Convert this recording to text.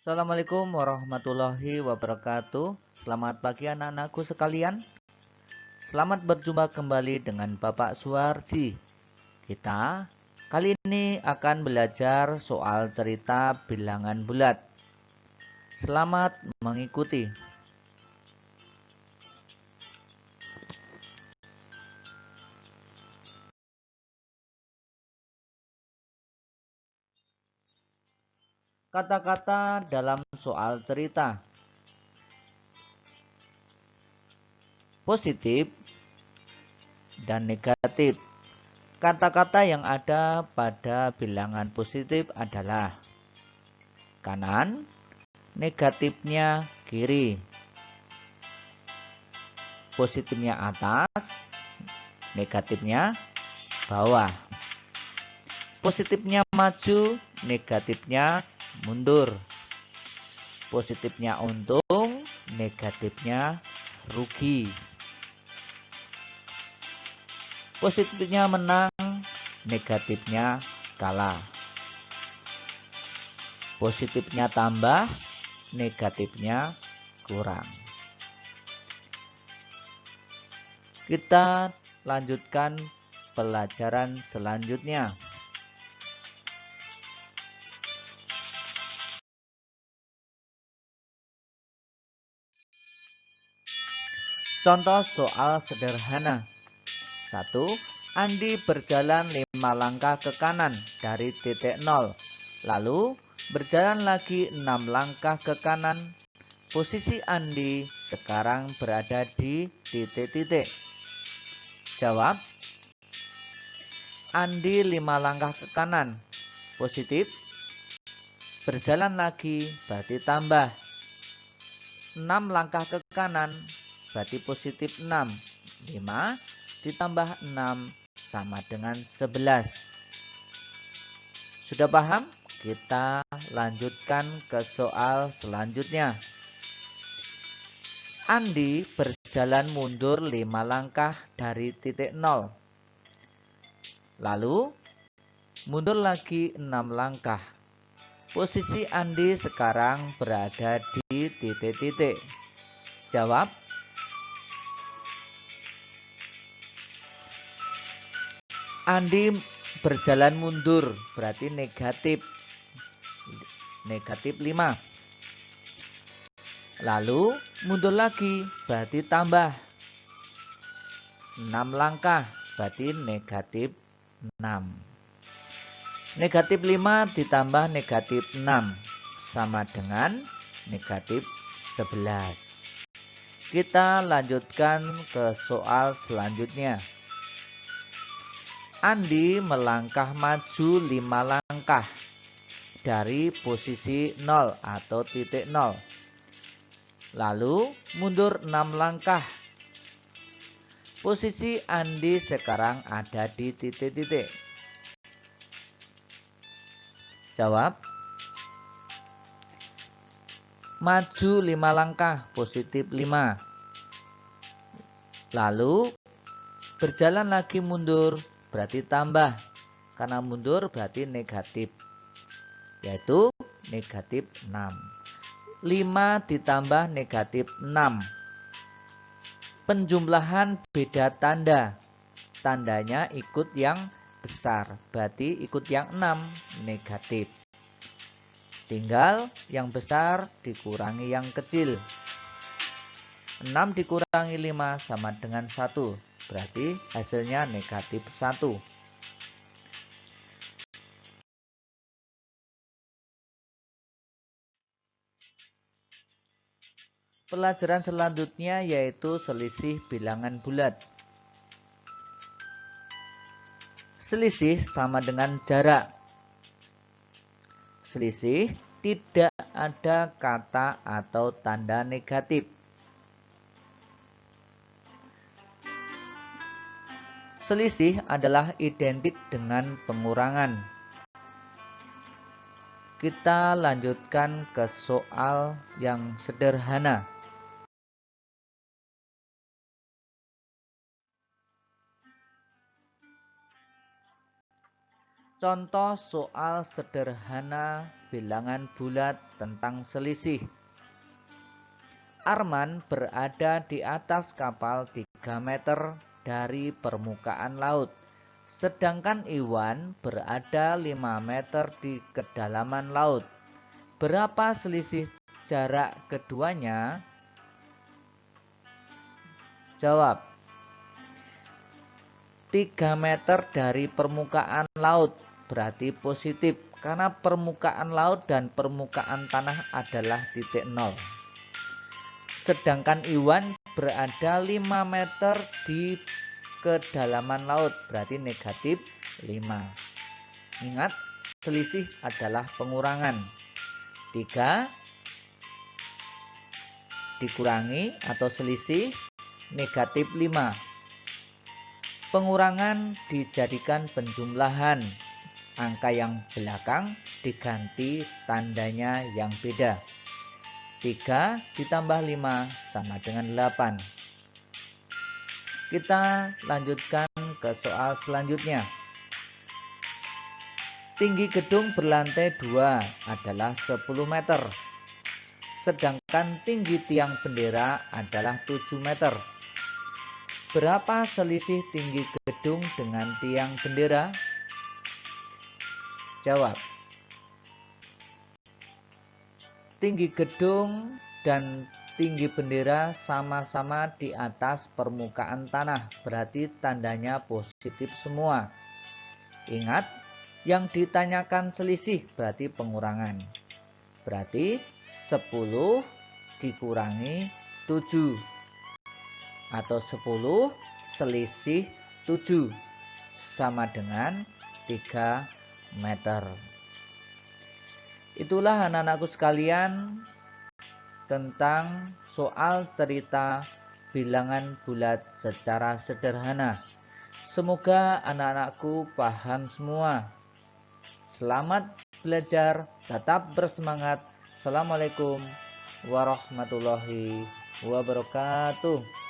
Assalamualaikum warahmatullahi wabarakatuh. Selamat pagi anak-anakku sekalian. Selamat berjumpa kembali dengan Bapak Suwarji. Kita kali ini akan belajar soal cerita bilangan bulat. Selamat mengikuti. Kata-kata dalam soal cerita. Positif dan negatif. Kata-kata yang ada pada bilangan positif adalah kanan, negatifnya kiri. Positifnya atas, negatifnya bawah. Positifnya maju, negatifnya mundur. Positifnya untung, negatifnya rugi. Positifnya menang, negatifnya kalah. Positifnya tambah, negatifnya kurang. Kita lanjutkan pelajaran selanjutnya. Contoh soal sederhana. 1. Andi berjalan 5 langkah ke kanan dari titik 0. Lalu berjalan lagi 6 langkah ke kanan. Posisi Andi sekarang berada di titik-titik. Jawab. Andi 5 langkah ke kanan. Positif. Berjalan lagi berarti tambah. 6 langkah ke kanan berarti positif 6. 5 ditambah 6 sama dengan 11. Sudah paham? Kita lanjutkan ke soal selanjutnya. Andi berjalan mundur 5 langkah dari titik 0. Lalu mundur lagi 6 langkah. Posisi Andi sekarang berada di titik-titik. Jawab. Andi berjalan mundur berarti negatif. Negatif 5. Lalu mundur lagi berarti tambah 6 langkah berarti negatif 6. Negatif 5 ditambah negatif 6 sama dengan negatif 11. Kita lanjutkan ke soal selanjutnya. Andi melangkah maju 5 langkah dari posisi 0 atau titik 0. Lalu mundur 6 langkah. Posisi Andi sekarang ada di titik-titik. Jawab. Maju 5 langkah, positif 5. Lalu berjalan lagi mundur, berarti tambah. Karena mundur berarti negatif, yaitu negatif 6. 5 ditambah negatif 6. Penjumlahan beda tanda. Tandanya ikut yang besar, berarti ikut yang 6, negatif. Tinggal yang besar dikurangi yang kecil. 6 dikurangi 5 sama dengan 1, berarti hasilnya negatif 1. Pelajaran selanjutnya yaitu selisih bilangan bulat. Selisih sama dengan jarak. Selisih tidak ada kata atau tanda negatif. Selisih adalah identik dengan pengurangan. Kita lanjutkan ke soal yang sederhana. Contoh soal sederhana bilangan bulat tentang selisih. Arman berada di atas kapal 3 meter dari permukaan laut, sedangkan Iwan berada 5 meter di kedalaman laut. Berapa selisih jarak keduanya? Jawab. 3 meter dari permukaan laut berarti positif, karena permukaan laut dan permukaan tanah adalah titik nol. Sedangkan Iwan berada 5 meter di kedalaman laut, berarti negatif 5. Ingat, selisih adalah pengurangan. 3 dikurangi atau selisih negatif 5. Pengurangan dijadikan penjumlahan. Angka yang belakang diganti tandanya yang beda. 3 ditambah 5 sama dengan 8. Kita lanjutkan ke soal selanjutnya. Tinggi gedung berlantai 2 adalah 10 meter. Sedangkan tinggi tiang bendera adalah 7 meter. Berapa selisih tinggi gedung dengan tiang bendera? Jawab. Tinggi gedung dan tinggi bendera sama-sama di atas permukaan tanah, berarti tandanya positif semua. Ingat, yang ditanyakan selisih berarti pengurangan. Berarti 10 dikurangi 7 atau 10 selisih 7 sama dengan 3 meter. Itulah anak-anakku sekalian tentang soal cerita bilangan bulat secara sederhana. Semoga anak-anakku paham semua. Selamat belajar, tetap bersemangat. Assalamualaikum warahmatullahi wabarakatuh.